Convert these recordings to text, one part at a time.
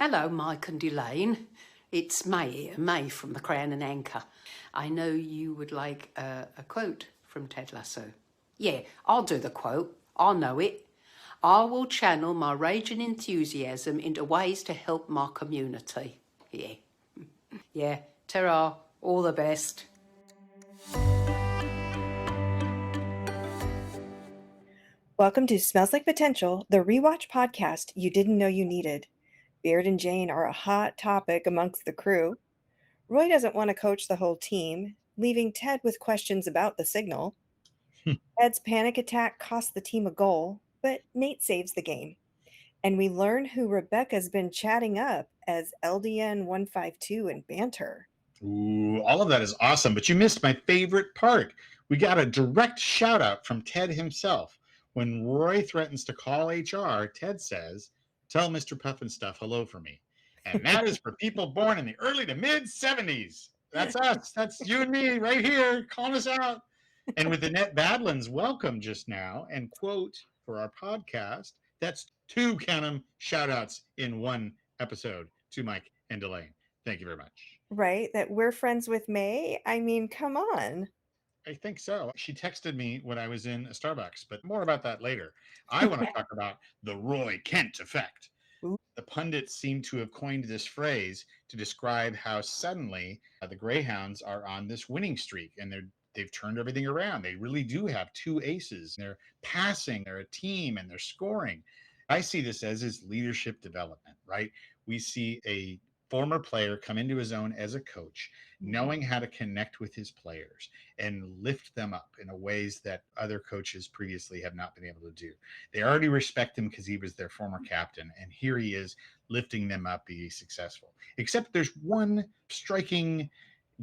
Hello, Mike and Elaine. It's May here, May from the Crown and Anchor. I know you would like a quote from Ted Lasso. Yeah, I'll do the quote. I know it. I will channel my rage and enthusiasm into ways to help my community. Yeah. Yeah, ta-ra. All the best. Welcome to Smells Like Potential, the rewatch podcast you didn't know you needed. Beard and Jane are a hot topic amongst the crew. Roy doesn't want to coach the whole team, leaving Ted with questions about the signal. Ted's panic attack costs the team a goal, but Nate saves the game. And we learn who Rebecca's been chatting up as LDN 152 and banter. Ooh, all of that is awesome, but you missed my favorite part. We got a direct shout out from Ted himself. When Roy threatens to call HR, Ted says, "Tell Mr. Puffinstuff hello for me." And that is for people born in the early to mid 70s. That's us. That's you and me right here. Calling us out. And with Annette Badlands welcome just now and quote for our podcast, that's two count 'em shout outs in one episode to Mike and Elaine. Thank you very much. Right? That we're friends with May? I mean, come on. I think so. She texted me when I was in a Starbucks, but more about that later. I want to talk about the Roy Kent effect. Ooh. The pundits seem to have coined this phrase to describe how suddenly the Greyhounds are on this winning streak and they've turned everything around. They really do have two aces. They're passing, they're a team, and they're scoring. I see this as is leadership development, right? We see a former player come into his own as a coach, knowing how to connect with his players and lift them up in a ways that other coaches previously have not been able to do. They already respect him because he was their former captain, and here he is lifting them up, be successful. Except there's one striking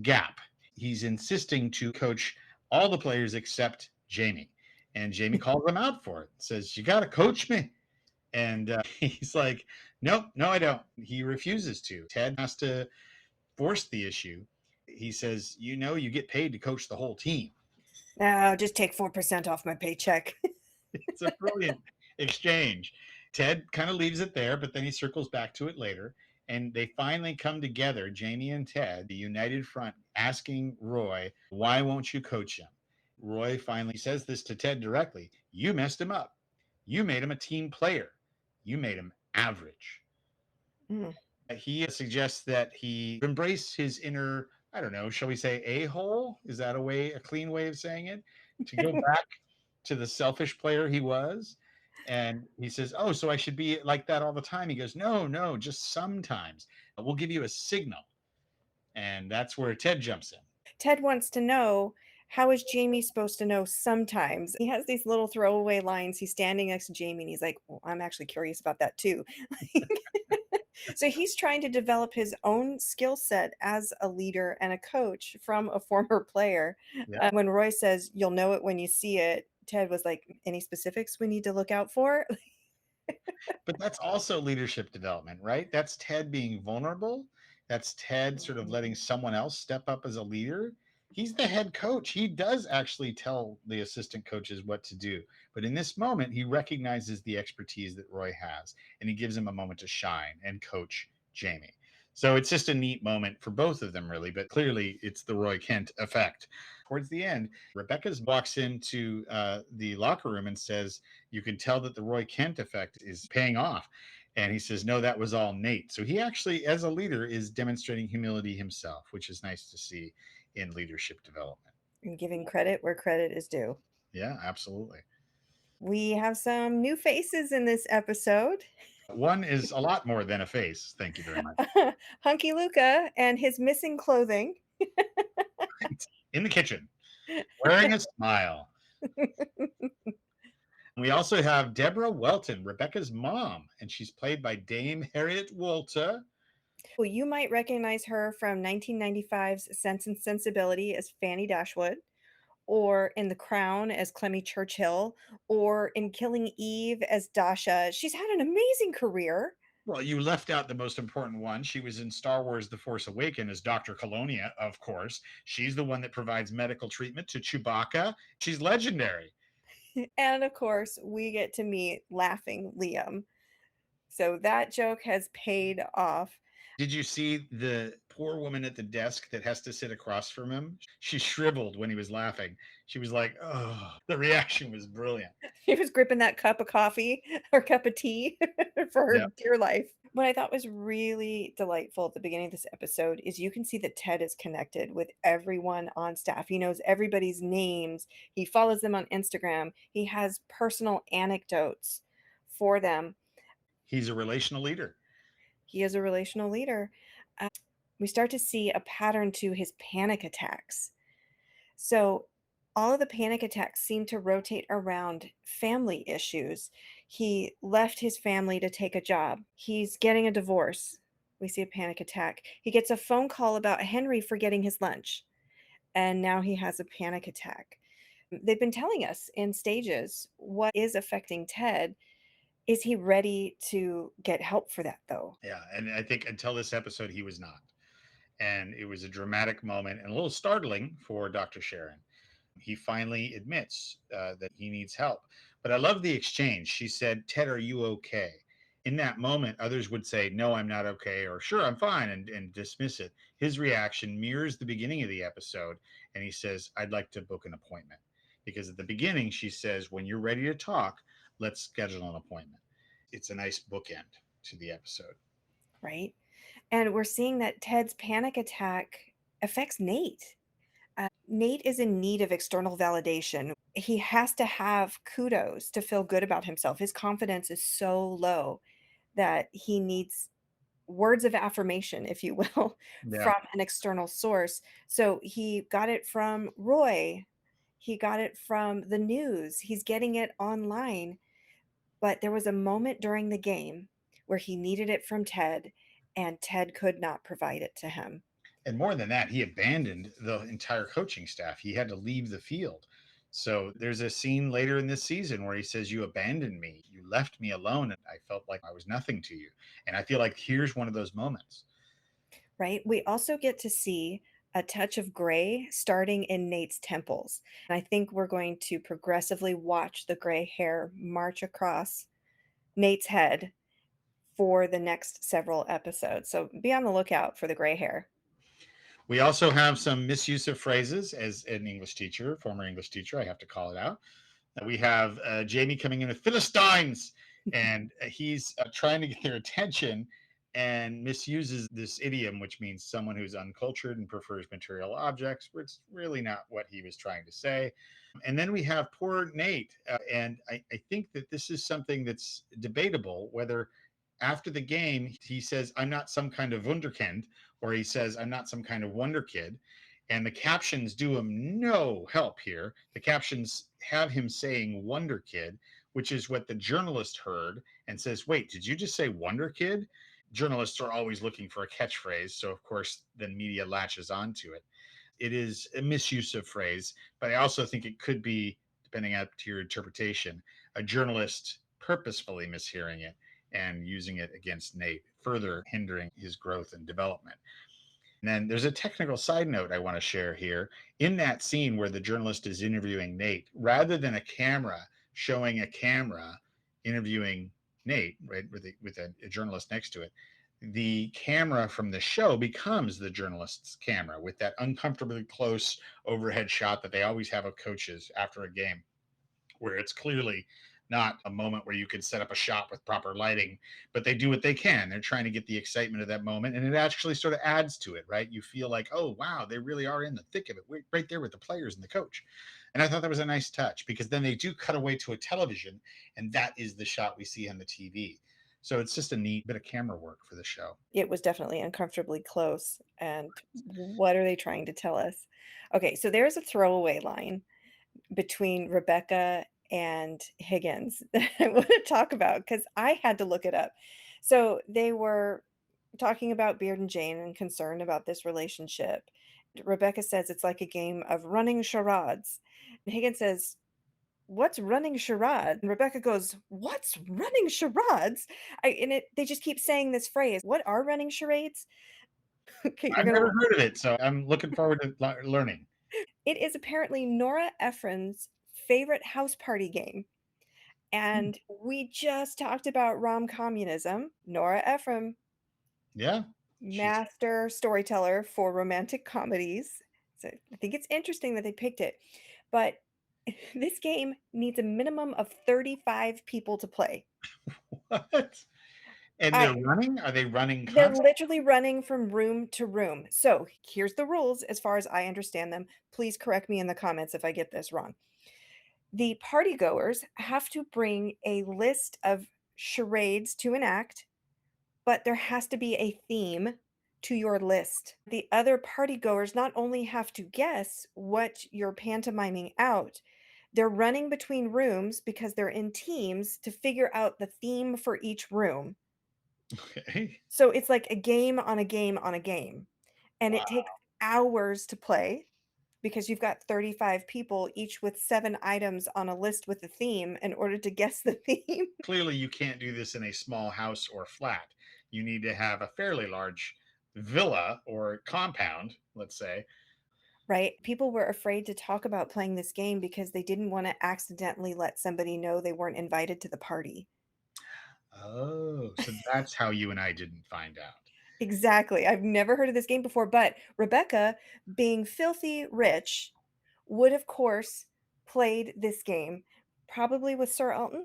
gap. He's insisting to coach all the players except Jamie, and Jamie calls him out for it, says, "You got to coach me." And he's like, "Nope, no, I don't." He refuses to. Ted has to force the issue. He says, "You get paid to coach the whole team." No, just take 4% off my paycheck. It's a brilliant exchange. Ted kind of leaves it there, but then he circles back to it later. And they finally come together, Jamie and Ted, the united front, asking Roy, "Why won't you coach him?" Roy finally says this to Ted directly. "You messed him up. You made him a team player. You made him average." He suggests that he embrace his inner, I don't know, shall we say a-hole? Is that a clean way of saying it? To go back to the selfish player he was. And he says, "Oh, so I should be like that all the time?" He goes, No, just sometimes. We'll give you a signal." And that's where Ted jumps in. Ted wants to know, how is Jamie supposed to know sometimes? He has these little throwaway lines. He's standing next to Jamie and he's like, well, I'm actually curious about that too. So he's trying to develop his own skill set as a leader and a coach from a former player. Yeah. When Roy says, "You'll know it when you see it," Ted was like, "Any specifics we need to look out for?" But that's also leadership development, right? That's Ted being vulnerable. That's Ted sort of letting someone else step up as a leader. He's the head coach. He does actually tell the assistant coaches what to do. But in this moment, he recognizes the expertise that Roy has, and he gives him a moment to shine and coach Jamie. So it's just a neat moment for both of them, really. But clearly, it's the Roy Kent effect. Towards the end, Rebecca walks into the locker room and says, "You can tell that the Roy Kent effect is paying off." And he says, "No, that was all Nate." So he actually, as a leader, is demonstrating humility himself, which is nice to see in leadership development. And giving credit where credit is due. Yeah, absolutely. We have some new faces in this episode. One is a lot more than a face. Thank you very much. Hunky Luca and his missing clothing. In the kitchen, wearing a smile. We also have Deborah Welton, Rebecca's mom, and she's played by Dame Harriet Walter. Well, you might recognize her from 1995's Sense and Sensibility as Fanny Dashwood, or in The Crown as Clemmy Churchill, or in Killing Eve as Dasha. She's had an amazing career. Well, you left out the most important one. She was in Star Wars The Force Awakens as Dr. Colonia, of course. She's the one that provides medical treatment to Chewbacca. She's legendary. And of course, we get to meet Laughing Liam. So that joke has paid off. Did you see the poor woman at the desk that has to sit across from him? She shriveled when he was laughing. She was like, oh, the reaction was brilliant. She was gripping that cup of coffee or cup of tea for her Yeah. dear life. What I thought was really delightful at the beginning of this episode is you can see that Ted is connected with everyone on staff. He knows everybody's names. He follows them on Instagram. He has personal anecdotes for them. He's a relational leader. He is a relational leader. We start to see a pattern to his panic attacks. So all of the panic attacks seem to rotate around family issues. He left his family to take a job. He's getting a divorce. We see a panic attack. He gets a phone call about Henry forgetting his lunch. And now he has a panic attack. They've been telling us in stages what is affecting Ted. Is he ready to get help for that, though? Yeah. And I think until this episode, he was not. And it was a dramatic moment and a little startling for Dr. Sharon. He finally admits that he needs help. But I love the exchange. She said, Ted, are you okay? In that moment, others would say, no, I'm not okay, or sure, I'm fine, and dismiss it. His reaction mirrors the beginning of the episode, and he says, I'd like to book an appointment. Because at the beginning, she says, when you're ready to talk, let's schedule an appointment. It's a nice bookend to the episode. Right? And we're seeing that Ted's panic attack affects Nate. Nate is in need of external validation. He has to have kudos to feel good about himself. His confidence is so low that he needs words of affirmation, if you will, Yeah. from an external source. So he got it from Roy. He got it from the news. He's getting it online. But there was a moment during the game where he needed it from Ted, and Ted could not provide it to him. And more than that, he abandoned the entire coaching staff. He had to leave the field. So there's a scene later in this season where he says, you abandoned me. You left me alone. And I felt like I was nothing to you. And I feel like here's one of those moments. Right? We also get to see a touch of gray starting in Nate's temples. And I think we're going to progressively watch the gray hair march across Nate's head for the next several episodes. So be on the lookout for the gray hair. We also have some misuse of phrases as an English teacher, former English teacher. I have to call it out. We have Jamie coming in with Philistines, and he's trying to get their attention and misuses this idiom, which means someone who's uncultured and prefers material objects, where it's really not what he was trying to say. And then we have poor Nate. And I think that this is something that's debatable, whether after the game he says, I'm not some kind of wunderkind, or he says, I'm not some kind of wonder kid. And the captions do him no help here. The captions have him saying Wonder Kid, which is what the journalist heard and says, wait, did you just say Wonder Kid? Journalists are always looking for a catchphrase. So, of course, then media latches onto it. It is a misuse of phrase, but I also think it could be, depending on to your interpretation, a journalist purposefully mishearing it and using it against Nate, further hindering his growth and development. And then there's a technical side note I want to share here. In that scene where the journalist is interviewing Nate, rather than a camera showing a camera interviewing Nate, right, with a journalist next to it, the camera from the show becomes the journalist's camera with that uncomfortably close overhead shot that they always have of coaches after a game, where it's clearly not a moment where you could set up a shot with proper lighting, but they do what they can. They're trying to get the excitement of that moment, and it actually sort of adds to it, right? You feel like, oh, wow, they really are in the thick of it, right there with the players and the coach. And I thought that was a nice touch, because then they do cut away to a television, and that is the shot we see on the TV. So it's just a neat bit of camera work for the show. It was definitely uncomfortably close. And what are they trying to tell us? Okay, so there's a throwaway line between Rebecca and Higgins that I want to talk about because I had to look it up. So they were talking about Beard and Jane and concerned about this relationship. Rebecca says it's like a game of running charades. And Higgins says, what's running charade? And Rebecca goes, what's running charades? They just keep saying this phrase. What are running charades? Okay, you're I've gonna. never heard of it, so I'm looking forward to learning. It is apparently Nora Ephron's favorite house party game. And we just talked about rom-communism. Nora Ephron, Yeah. She's master storyteller for romantic comedies. So I think it's interesting that they picked it. But this game needs a minimum of 35 people to play. what? And I they're running? Are they running They're constantly? literally running from room to room. So here's the rules as far as I understand them. Please correct me in the comments if I get this wrong. The party goers have to bring a list of charades to enact, but there has to be a theme to your list. The other party goers not only have to guess what you're pantomiming out, they're running between rooms because they're in teams to figure out the theme for each room. Okay. So it's like a game on a game on a game. And it takes Wow. hours to play because you've got 35 people, each with 7 items on a list with a theme in order to guess the theme. Clearly, you can't do this in a small house or flat. You need to have a fairly large villa or compound, let's say. Right? People were afraid to talk about playing this game because they didn't want to accidentally let somebody know they weren't invited to the party. Oh, so that's how you and I didn't find out. Exactly. I've never heard of this game before, but Rebecca, being filthy rich, would of course played this game, probably with Sir Elton.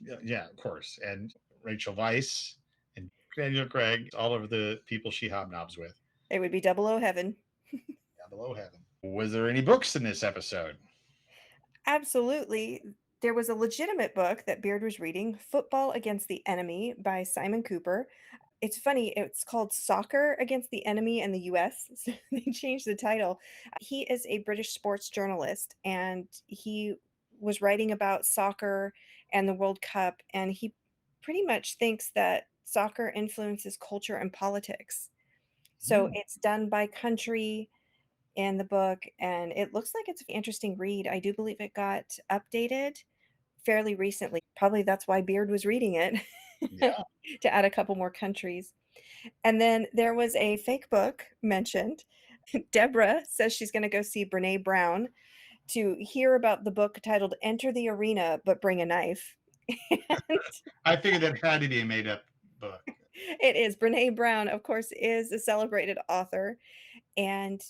Yeah, yeah, of course. And Rachel Weisz and Daniel Craig, all of the people she hobnobs with. It would be double O heaven. Down below heaven. Was there any books in this episode? Absolutely. There was a legitimate book that Beard was reading, Football Against the Enemy by Simon Cooper. It's funny, it's called Soccer Against the Enemy in the US. So they changed the title. He is a British sports journalist and he was writing about soccer and the World Cup. And he pretty much thinks that soccer influences culture and politics. So Hmm. it's done by country in the book, and it looks like it's an interesting read. I do believe it got updated fairly recently. Probably that's why Beard was reading it Yeah. to add a couple more countries. And then there was a fake book mentioned. Deborah says she's going to go see Brene Brown to hear about the book titled Enter the Arena, but Bring a Knife. And I figured that had to be a made up book. it is. Brene Brown, of course, is a celebrated author. And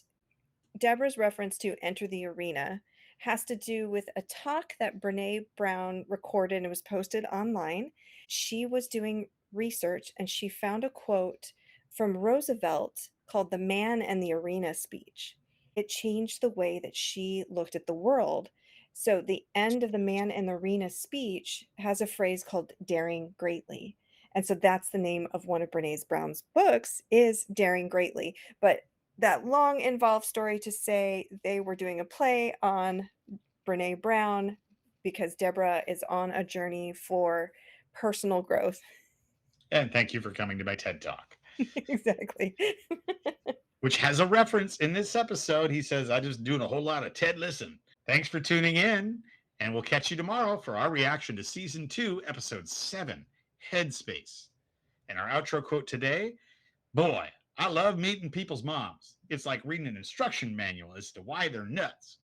Deborah's reference to Enter the Arena has to do with a talk that Brene Brown recorded and was posted online. She was doing research and she found a quote from Roosevelt called the Man and the Arena speech. It changed the way that she looked at the world. So the end of the Man and the Arena speech has a phrase called daring greatly. And so that's the name of one of Brene Brown's books is Daring Greatly. But that long involved story to say they were doing a play on Brene Brown because Deborah is on a journey for personal growth. And thank you for coming to my TED Talk, Exactly. which has a reference in this episode. He says, I just doing a whole lot of TED Listen. Thanks for tuning in, and we'll catch you tomorrow for our reaction to season 2, episode 7, Headspace. And our outro quote today, boy, I love meeting people's moms. It's like reading an instruction manual as to why they're nuts.